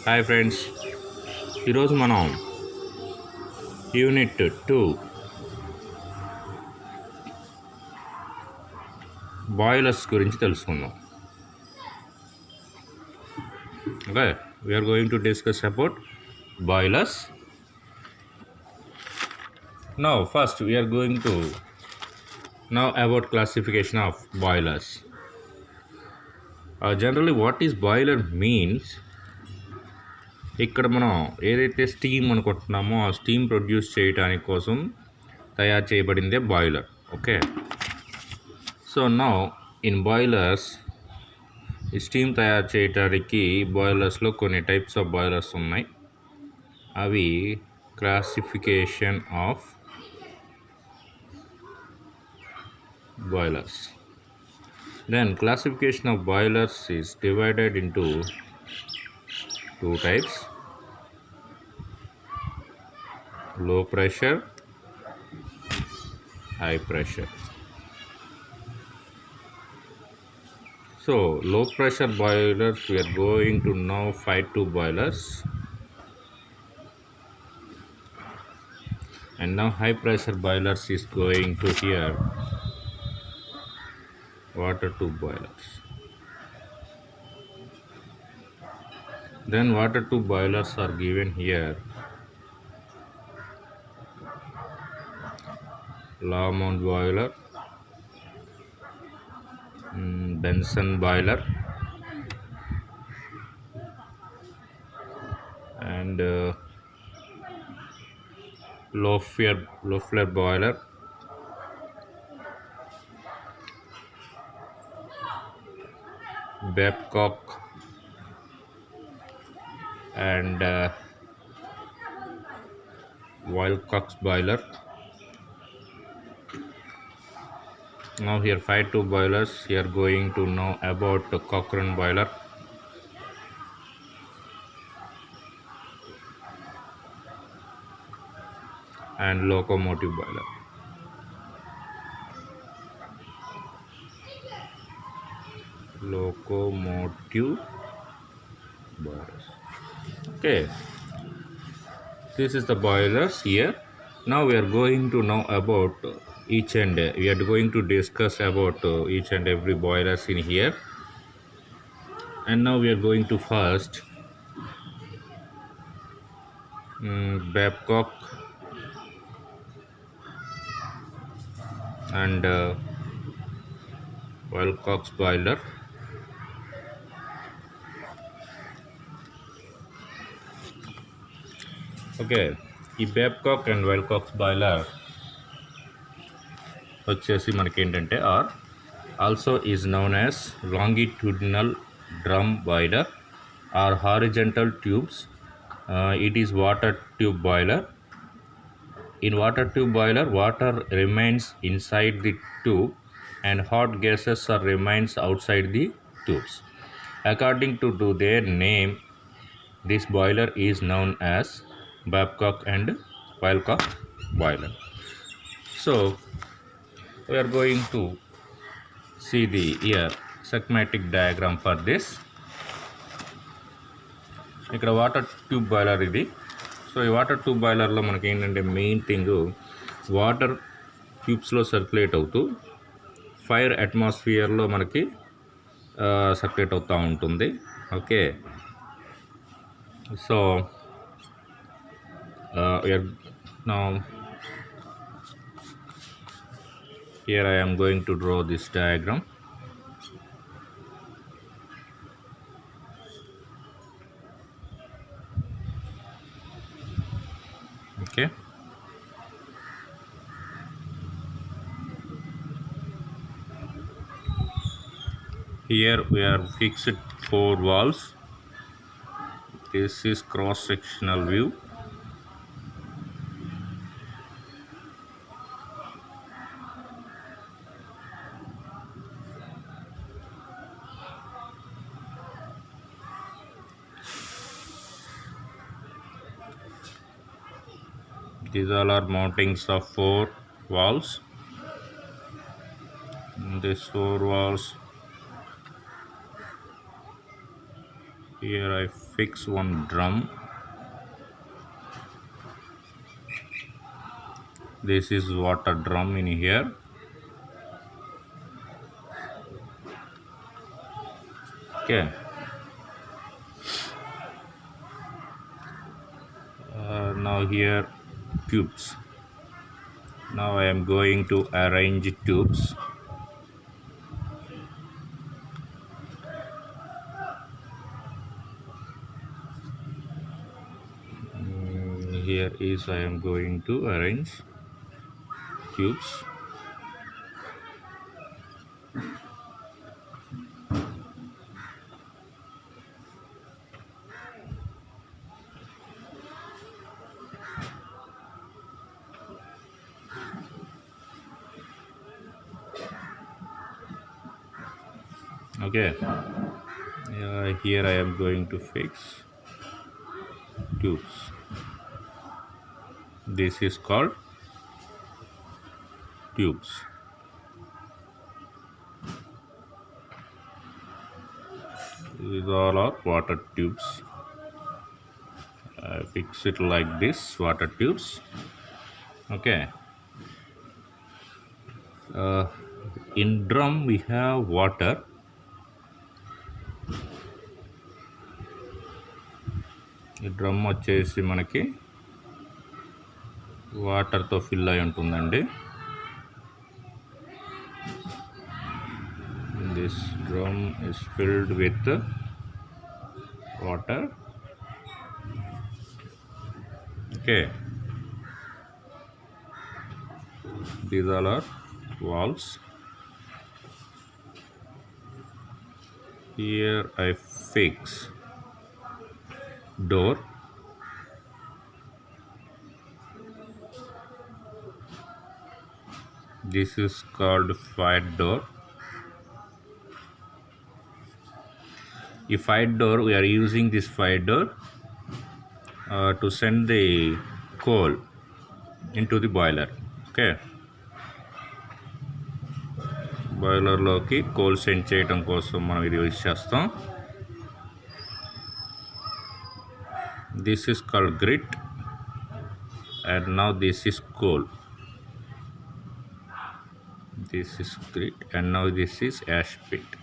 Hi friends, ఈరోజు మనం unit 2 boilers గురించి తెలుసుకుందాం. Okay, we are going to discuss about boilers. Now first we are going to know about classification of boilers. Generally what is boiler means, ఇక్కడ మనం ఏదైతే steam అనుకుంటున్నామో ఆ స్టీమ్ ప్రొడ్యూస్ చేయడానికి కోసం తయారు చేయబడిందే boiler. Okay, so now in boilers, ఈ స్టీమ్ తయారు చేయడానికి బాయిలర్స్లో కొన్ని టైప్స్ ఆఫ్ బాయిలర్స్ ఉన్నాయి. అవి classification of boilers. Then classification of boilers is divided into two types: low pressure, high pressure. So low pressure boilers, we are going to now fight two boilers, and now high pressure boilers is going to here water tube boilers. Then water tube boilers are given here: Lamont boiler, Benson boiler, and Loeffler boiler, Babcock, and Wilcox boiler. Now here 5 boilers. Here going to know about the Cochrane boiler, and locomotive boiler. Locomotive boilers. Okay, this is the boilers here. Now we are going to know about each and we are going to discuss about each and every boilers in here. And now we are going to first Babcock and Wilcox boiler. Okay, ఈ Babcock and Wilcox boiler వచ్చేసి మనకేంటంటే or also is known as longitudinal drum boiler or horizontal tubes. It is water tube boiler. In water tube boiler, water remains inside the tube and hot gases are remains outside the tubes. According to their name, this boiler is known as Babcock and Wilcox boiler. So we are going to see the here schematic diagram for this. ఇక్కడ water tube boiler ఇది. So ఈ water tube బాయిలర్లో మనకి ఏంటంటే main thing, water ట్యూబ్స్లో circulate అవుతూ fire అట్మాస్ఫియర్లో మనకి circulate అవుతూ ఉంటుంది. Okay, so now here I am going to draw this diagram. Okay, here we are fixed 4 valves. This is cross sectional view. These all are mountings of 4 valves. These 4 valves Here I fix one drum. This is water drum in here. Okay. Now here tubes. Now I am going to arrange tubes. Here is I am going to arrange tubes. Okay. Here I am going to fix tubes. This is called tubes. These all are water tubes. I fix it like this, water tubes. Okay. In drum we have water. ఈ drum వచ్చేసి మనకి వాటర్తో fill అయి ఉంటుందండి. This drum is filled with water. Okay. These all are valves. Here I fix door. This is called fire door. A fire door, we are using this fire door to send the coal into the boiler. Okay. బాయిలర్లోకి coal send చేయడం కోసం మనం ఇది use చేస్తాం. This is called grit and now this is coal. This is grit and now this is ash pit.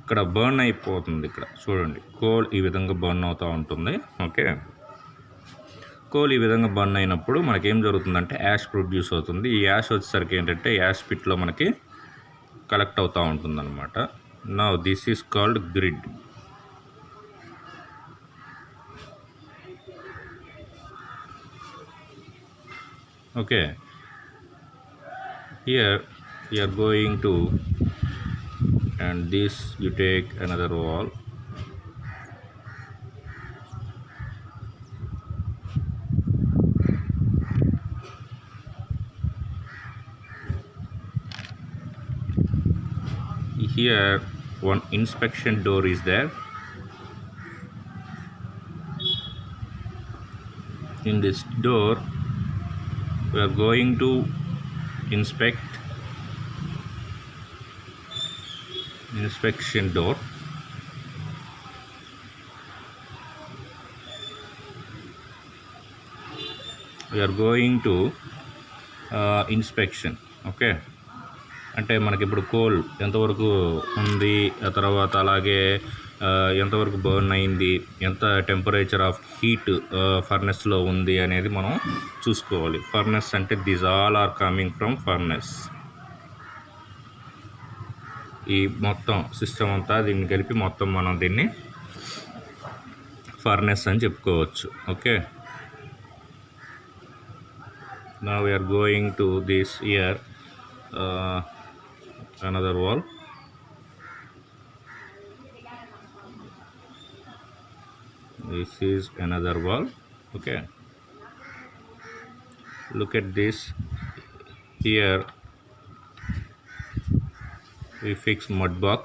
ఇక్కడ burn అయిపోతుంది. ఇక్కడ చూడండి, కోల్ ఈ విధంగా బర్న్ అవుతూ ఉంటుంది. ఓకే. కోల్ ఈ విధంగా బర్న్ అయినప్పుడు మనకేం జరుగుతుందంటే యాష్ ప్రొడ్యూస్ అవుతుంది. ఈ యాష్ వచ్చేసరికి ఏంటంటే యాష్ పిట్లో మనకి కలెక్ట్ అవుతూ ఉంటుంది అనమాట. Now this is called grid. Okay. Here you are going to, and this you take another wall. Here one inspection door is there. In this door we are going to inspect. Inspection door. We are going to inspection. Okay. అంటే మనకి ఇప్పుడు coal ఎంతవరకు ఉంది, ఆ తర్వాత అలాగే ఎంతవరకు burn అయింది, ఎంత టెంపరేచర్ ఆఫ్ హీట్ ఫర్నెస్లో ఉంది అనేది మనం చూసుకోవాలి. ఫర్నెస్ అంటే these all are coming from furnace. ఈ మొత్తం సిస్టమ్ అంతా దీన్ని కలిపి మొత్తం మనం దీన్ని ఫర్నెస్ అని చెప్పుకోవచ్చు. Okay. Now we are going to this here another wall. This is another wall. Okay. Look at this. Here we fix mud box.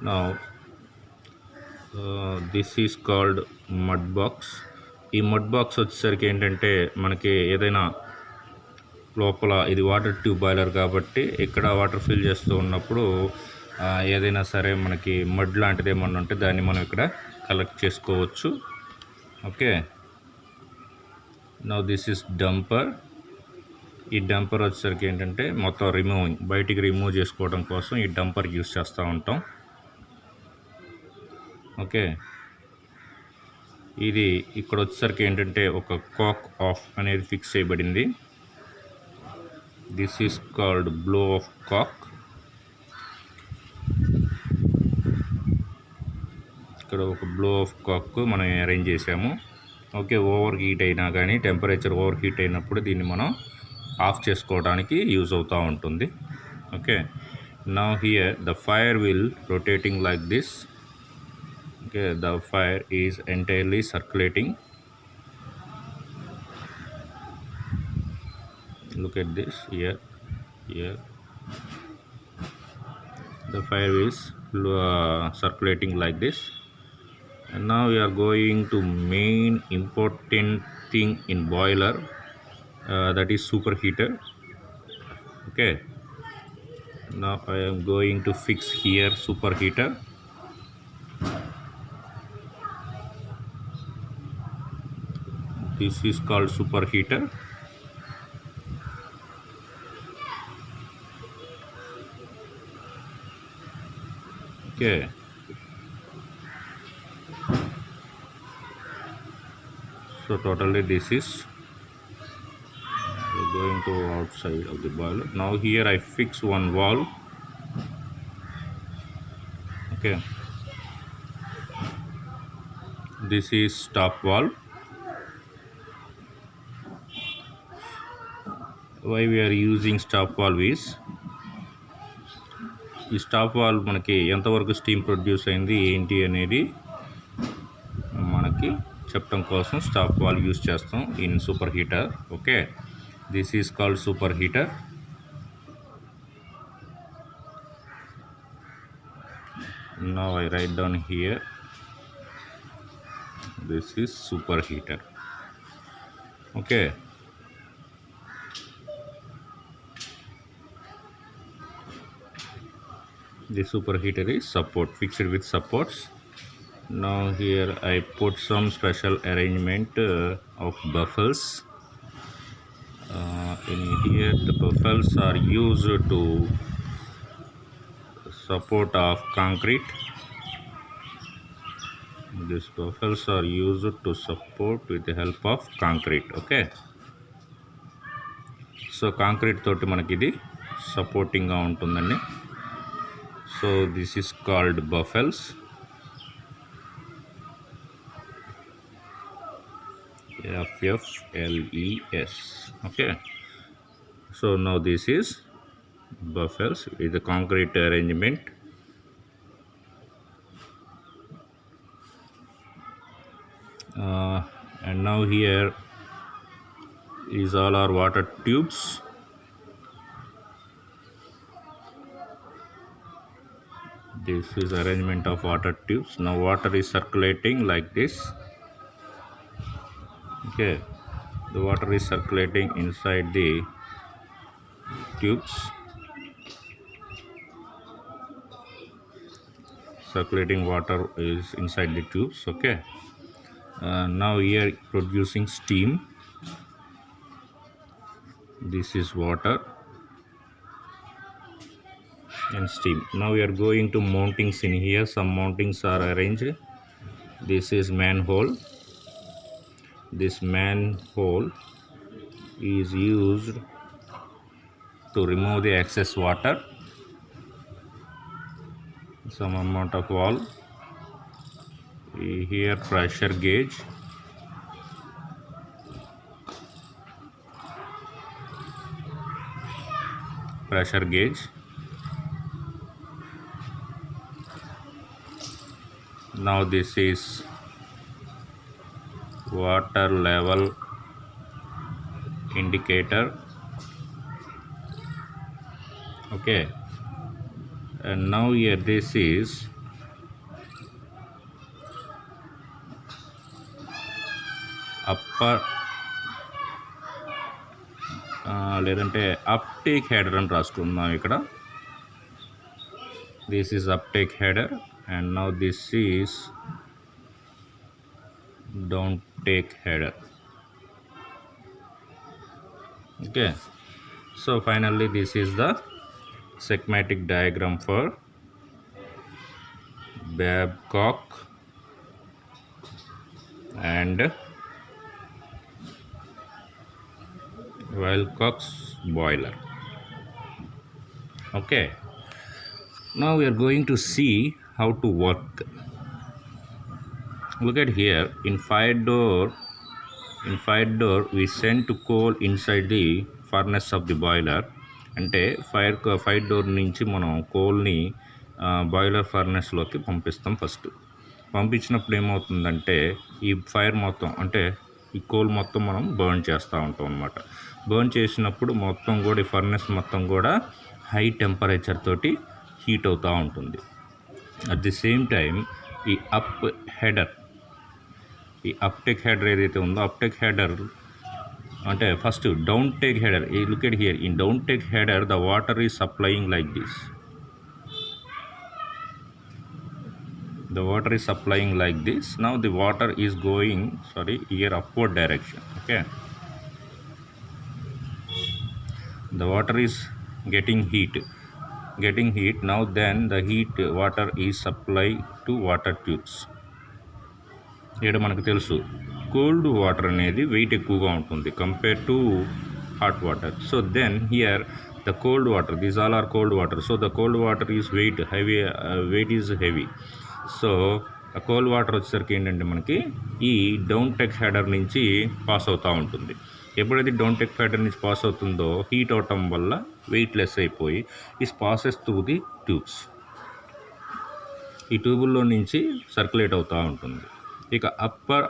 Now this is called mud box. ఈ mud box వచ్చేసరికి ఏంటంటే మనకి ఏదైనా లోపల ఇది water tube boiler కాబట్టి ఇక్కడ water fill చేస్తూ ఉన్నప్పుడు ఏదైనా సరే మనకి మడ్ లాంటిది ఏమన్నా ఉంటే దాన్ని మనం ఇక్కడ కలెక్ట్ చేసుకోవచ్చు. Okay, now this is damper. ఈ డంపర్ వచ్చేసరికి ఏంటంటే మొత్తం బయటికి రిమూవ్ చేసుకోవడం కోసం ఈ డంపర్ యూస్ చేస్తూ ఉంటాం. ఓకే, ఇది ఇక్కడ వచ్చేసరికి ఏంటంటే ఒక కాక్ ఆఫ్ అనేది ఫిక్స్ చేయబడింది. This is called blow off cock. ఇక్కడ ఒక బ్లో ఆఫ్ కాక్ మనం అరేంజ్ చేసాము. ఓకే, ఓవర్ హీట్ అయినా కానీ టెంపరేచర్ ఓవర్ హీట్ అయినప్పుడు దీన్ని మనం ఆఫ్ చేసుకోవడానికి యూజ్ అవుతూ ఉంటుంది. Okay, now here the fire will rotating like this. Okay, the fire is entirely circulating. Look at this here. The fire is circulating like this. And now we are going to main important thing in boiler, that is superheater. Okay, now I am going to fix here superheater. This is called superheater. Okay, so totally this is going to outside of the boiler. Now here I fix one valve. Okay, this is stop valve. Why we are using stop valve is, ఈ stop valve మనకి ఎంతవరకు steam produce అయింది ఏంటి అనేది మనకి చెప్పడం కోసం stop valve use చేస్తాం in super heater. Okay, this is called super heater. Now I right down here, this is super heater. Okay, the superheater is fixed with supports. Now here I put some special arrangement of buffers. In here the buffers are used to support of concrete. These buffers are used to support with the help of concrete. Okay, so concrete తోటి మనకి ఇది supporting గా ఉంటుందండి. So this is called buffels. FFLES. Okay, so now this is buffels with the concrete arrangement. And now here is all our water tubes. This is arrangement of water tubes. Now water is circulating like this. Okay, the water is circulating inside the tubes. Circulating water is inside the tubes. Okay, now here producing steam. This is water and steam. Now we are going to mountings in here. Some mountings are arranged. This is manhole. This manhole is used to remove the excess water. Some amount of valve. Here pressure gauge. Pressure gauge. Now this is water level indicator. Okay, and now here this is upper లేదంటే uptake header అని రాసుకుందాం ఇక్కడ. This is uptake header and now this is downtake header. Okay, so finally this is the schematic diagram for Babcock and Wilcox boiler. Okay, now we are going to see how to work. Look at here, in fire door we send to coal inside the furnace of the boiler. అంటే fire door నుంచి మనం కోల్ని boiler ఫర్నెస్లోకి పంపిస్తాం. First పంపించినప్పుడు ఏమవుతుందంటే ఈ fire మొత్తం అంటే ఈ కోల్ మొత్తం మనం బర్న్ చేస్తూ ఉంటాం అన్నమాట. బర్న్ చేసినప్పుడు మొత్తం కూడా ఈ ఫర్నెస్ మొత్తం కూడా హై టెంపరేచర్ తోటి హీట్ అవుతూ ఉంటుంది. అట్ ది సేమ్ టైం ఈ అప్టేక్ హెడర్ ఏదైతే ఉందో అప్టేక్ హెడర్ అంటే ఫస్ట్ డౌన్ టేక్ హెడర్. ఈ look at here, in down take header the water is supplying like this. The water is supplying like this. Now the water is going here upward direction. Okay, the water is getting heat. Now then the heat water is supplied to water tubes. ఇక్కడ మనకు తెలుసు cold water అనేది weight ఎక్కువగా ఉంటుంది compare to hot water. So then here the cold water, these all are cold water, so the cold water is weight is heavy. So ఆ cold water వచ్చేసరికి ఏంటంటే మనకి ఈ డౌన్ టెక్ హెడర్ నుంచి pass అవుతూ ఉంటుంది. ఎప్పుడైతే డౌన్ టెక్ హెడర్ నుంచి పాస్ అవుతుందో హీట్ అవటం వల్ల వెయిట్ లెస్ అయిపోయి is passes through the tubes. ఈ ట్యూబుల్లో నుంచి సర్క్యులేట్ అవుతూ ఉంటుంది. ఇక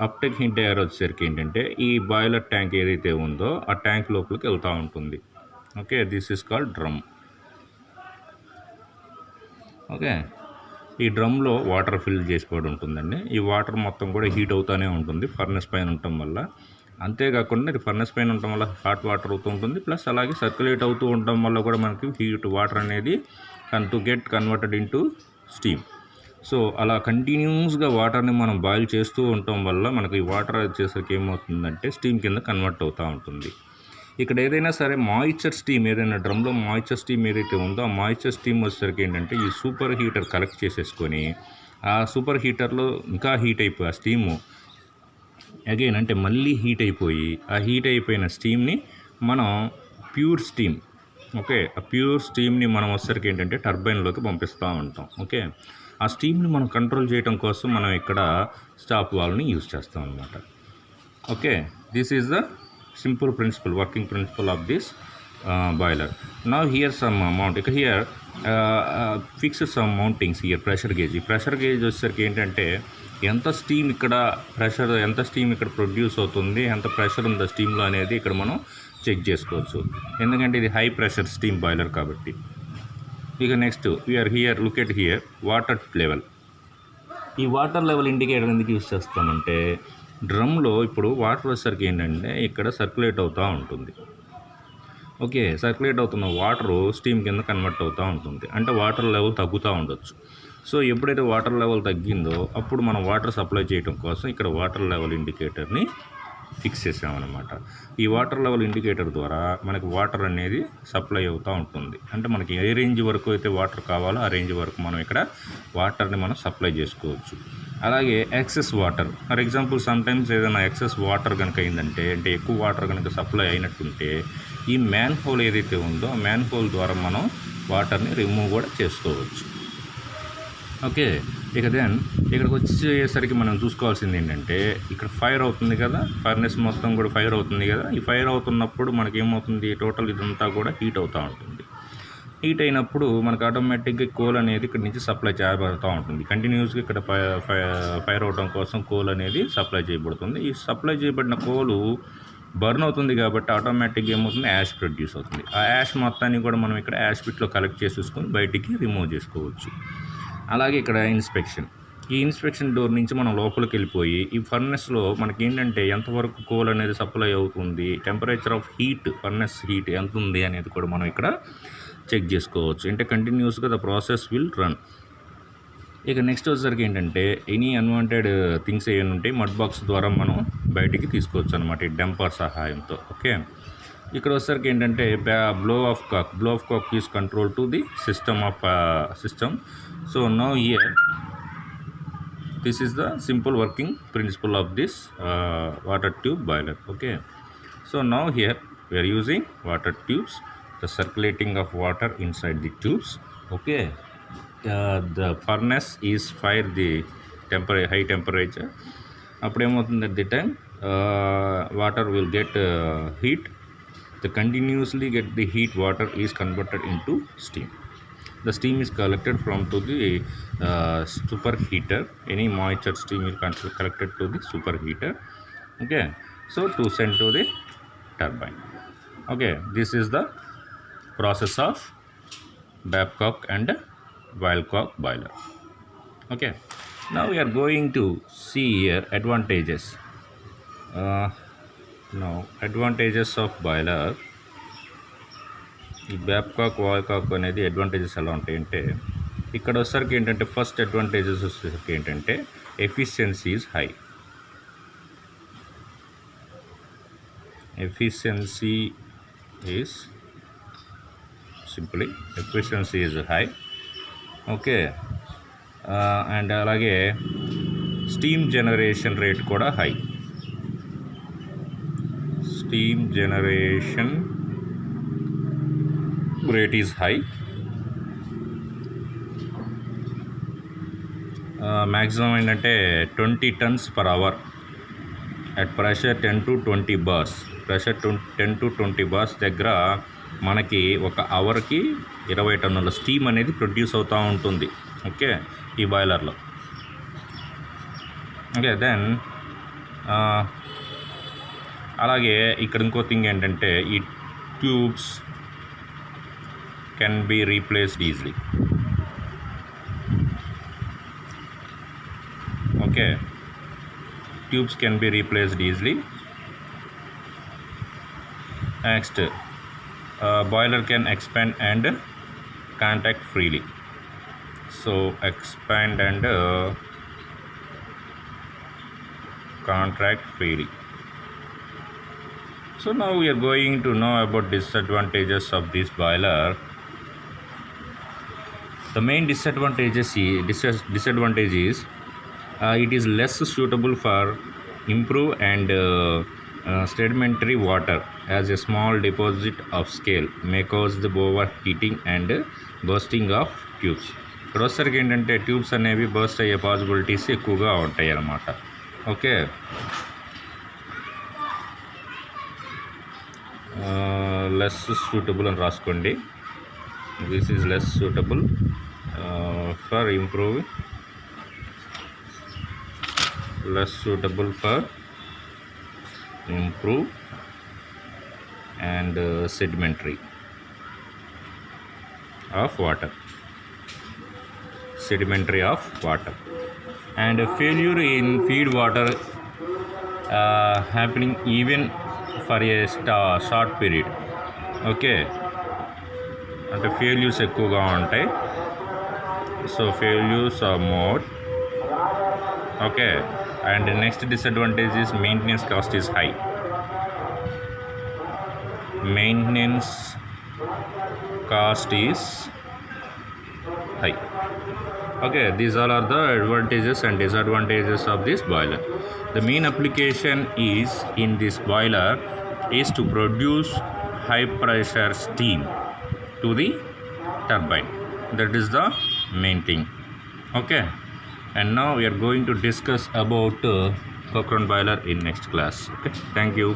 అప్టెక్ హెడర్ వచ్చేసరికి ఏంటంటే ఈ బాయిలర్ ట్యాంక్ ఏదైతే ఉందో ఆ ట్యాంక్ లోపలికి వెళ్తూ ఉంటుంది. Okay, this is called drum. Okay, ఈ డ్రమ్లో వాటర్ ఫిల్ చేసి పడి ఉంటుందండి. ఈ వాటర్ మొత్తం కూడా హీట్ అవుతూనే ఉంటుంది ఫర్నెస్ పైన ఉండటం వల్ల. అంతేకాకుండా ఇది ఫర్నెస్ పైన ఉండటం వల్ల హాట్ వాటర్ అవుతూ ఉంటుంది, ప్లస్ అలాగే సర్క్యులేట్ అవుతూ ఉండటం వల్ల కూడా మనకి హీట్ వాటర్ అనేది get converted into steam. So అలా కంటిన్యూస్గా వాటర్ని మనం బాయిల్ చేస్తూ ఉండటం వల్ల మనకి ఈ వాటర్ వచ్చేసరికి ఏమవుతుందంటే స్టీమ్ కింద కన్వర్ట్ అవుతూ ఉంటుంది. ఇక్కడ ఏదైనా సరే మాయిశ్చర్ స్టీమ్ ఏదైనా డ్రమ్లో మాయిశ్చర్ స్టీమ్ ఏదైతే ఉందో ఆ మాయిశ్చర్ స్టీమ్ వచ్చేసరికి ఏంటంటే ఈ సూపర్ హీటర్ కలెక్ట్ చేసేసుకొని ఆ సూపర్ హీటర్లో ఇంకా హీట్ అయిపోయి ఆ స్టీము అగైన్ అంటే మళ్ళీ హీట్ అయిపోయి ఆ హీట్ అయిపోయిన స్టీమ్ని మనం ప్యూర్ స్టీమ్, ఓకే, ఆ ప్యూర్ స్టీమ్ని మనం వచ్చేసరికి ఏంటంటే టర్బైన్లోకి పంపిస్తూ ఉంటాం. ఓకే, ఆ స్టీమ్ని మనం కంట్రోల్ చేయడం కోసం మనం ఇక్కడ స్టాప్ వాల్వ్ని యూజ్ చేస్తాం అన్నమాట. Okay, this is the simple principle, working principle of this boiler. Now here some mount, here fix some mountings here, pressure gauge. ఈ ప్రెషర్ గేజ్ వచ్చేసరికి ఏంటంటే ఎంత స్టీమ్ ఇక్కడ ప్రొడ్యూస్ అవుతుంది, ఎంత ప్రెషర్ ఉంది స్టీమ్లో అనేది ఇక్కడ మనం చెక్ చేసుకోవచ్చు. ఎందుకంటే ఇది హై ప్రెషర్ స్టీమ్ బాయిలర్ కాబట్టి. ఇక next we are here, look at here water level. ఈ వాటర్ లెవెల్ ఇండికేటర్ ఎందుకు యూజ్ చేస్తామంటే డ్రమ్లో ఇప్పుడు వాటర్ వచ్చేసరికి ఏంటంటే ఇక్కడ సర్క్యులేట్ అవుతూ ఉంటుంది. ఓకే, సర్క్యులేట్ అవుతున్న వాటరు స్టీమ్ కింద కన్వర్ట్ అవుతూ ఉంటుంది, అంటే వాటర్ లెవెల్ తగ్గుతూ ఉండొచ్చు. సో ఎప్పుడైతే వాటర్ లెవెల్ తగ్గిందో అప్పుడు మనం వాటర్ సప్లై చేయడం కోసం ఇక్కడ వాటర్ లెవెల్ ఇండికేటర్ని ఫిక్స్ చేసామన్నమాట. ఈ వాటర్ లెవెల్ ఇండికేటర్ ద్వారా మనకి వాటర్ అనేది సప్లై అవుతూ ఉంటుంది. అంటే మనకి ఏ రేంజ్ వరకు అయితే వాటర్ కావాలో ఆ రేంజ్ వరకు మనం ఇక్కడ వాటర్ని మనం సప్లై చేసుకోవచ్చు. అలాగే excess water, for example sometimes ఏదైనా ఎక్సెస్ వాటర్ కనుక అయిందంటే, అంటే ఎక్కువ వాటర్ కనుక సప్లై అయినట్టుంటే ఈ మ్యాన్ హోల్ ఏదైతే ఉందో ఆ మ్యాన్ హోల్ ద్వారా మనం వాటర్ని రిమూవ్ కూడా చేసుకోవచ్చు. ఓకే, ఇక దెన్ ఇక్కడికి వచ్చేసరికి మనం చూసుకోవాల్సింది ఏంటంటే ఇక్కడ ఫైర్ అవుతుంది కదా, ఫర్నెస్ మొత్తం కూడా ఫైర్ అవుతుంది కదా. ఈ ఫైర్ అవుతున్నప్పుడు మనకి ఏమవుతుంది, టోటల్ ఇదంతా కూడా హీట్ అవుతూ ఉంటుంది. హీట్ అయినప్పుడు మనకు ఆటోమేటిక్గా కోల్ అనేది ఇక్కడ నుంచి సప్లై చేయబడుతూ ఉంటుంది. కంటిన్యూస్గా ఇక్కడ ఫైర్ అవడం కోసం కోల్ అనేది సప్లై చేయబడుతుంది. ఈ సప్లై చేయబడిన కోలు బర్న్ అవుతుంది కాబట్టి ఆటోమేటిక్గా ఏమవుతుంది, యాష్ ప్రొడ్యూస్ అవుతుంది. ఆ యాష్ మొత్తాన్ని కూడా మనం ఇక్కడ యాష్ పిట్లో కలెక్ట్ చేసేసుకొని బయటికి రిమూవ్ చేసుకోవచ్చు. అలాగే ఇక్కడ ఇన్స్పెక్షన్, ఈ ఇన్స్పెక్షన్ డోర్ నుంచి మనం లోపలికి వెళ్ళిపోయి ఈ ఫర్నెస్లో మనకి ఏంటంటే ఎంతవరకు కోల్ అనేది సప్లై అవుతుంది, temperature of heat, furnace heat ఎంత ఉంది అనేది కూడా మనం ఇక్కడ చెక్ చేసుకోవచ్చు. అంటే కంటిన్యూస్గా ద ప్రాసెస్ విల్ రన్. ఇక నెక్స్ట్ వచ్చేసరికి ఏంటంటే ఎనీ అన్వాంటెడ్ థింగ్స్ ఏమైనా ఉంటే మడ్ బాక్స్ ద్వారా మనం బయటికి తీసుకోవచ్చు అనమాట ఈ డంపర్ సహాయంతో. ఓకే, ఇక్కడ వచ్చేసరికి ఏంటంటే blow off cock is control to the system. So now here this is the simple working principle of this water tube boiler. Okay, so now here we are using water tubes, the circulating of water inside the tubes. Okay, the furnace is fire the high temperature. Appudu em at the time water will get heat. The continuously get the heat water is converted into steam. The steam is collected from to the superheater. Any moisture steam will collected to the superheater. Okay, so to send to the turbine. Okay, this is the process of Babcock and Wilcox boiler. Okay, now we are going to see here advantages. Now advantages of boiler. ఈ బ్యాబ్కాక్ వాల్కాక్ అనేది advantages ఎలా ఉంటాయంటే ఇక్కడ వచ్చేసరికి ఏంటంటే first advantages వచ్చేసరికి ఏంటంటే efficiency is high. Efficiency is high. Okay, and అలాగే స్టీమ్ జనరేషన్ రేట్ కూడా high. Steam generation rate is high. Maximum ఏంటంటే 20 tons per hour at pressure 10 to 20 bars. Pressure 10 to 20 bars దగ్గర మనకి ఒక అవర్కి 20 టన్నుల స్టీమ్ అనేది ప్రొడ్యూస్ అవుతూ ఉంటుంది. ఓకే, ఈ బాయిలర్లో. ఓకే, దెన్ అలాగే ఇక్కడ ఇంకో థింగ్ ఏంటంటే ఈ tubes can be replaced easily. Okay, tubes can be replaced easily. Next, boiler can expand and contract freely. So expand and contract freely. So now we are going to know about disadvantages of this boiler. The main disadvantage is it is less suitable for improved and sedimentary water, as a small deposit of scale may cause the overheating and bursting of tubes. ఇక్కడ వచ్చేసరికి ఏంటంటే tubes అనేవి burst అయ్యే possibilities ఎక్కువగా ఉంటాయి అన్నమాట. Okay, less suitable అని రాసుకోండి. This is less suitable for improving, and sedimentary of water, and failure in feed water happening even for a short period. Okay, అంటే ఫెయిల్యూర్స్ ఎక్కువగా ఉంటాయి. So failures are more. Okay, and next disadvantage is maintenance cost is high. Okay, these all are the advantages and disadvantages of this boiler. The main application is in this boiler is to produce high pressure steam to the turbine. That is the main thing. Okay, and now we are going to discuss about Cochrane boiler in next class. Okay, thank you.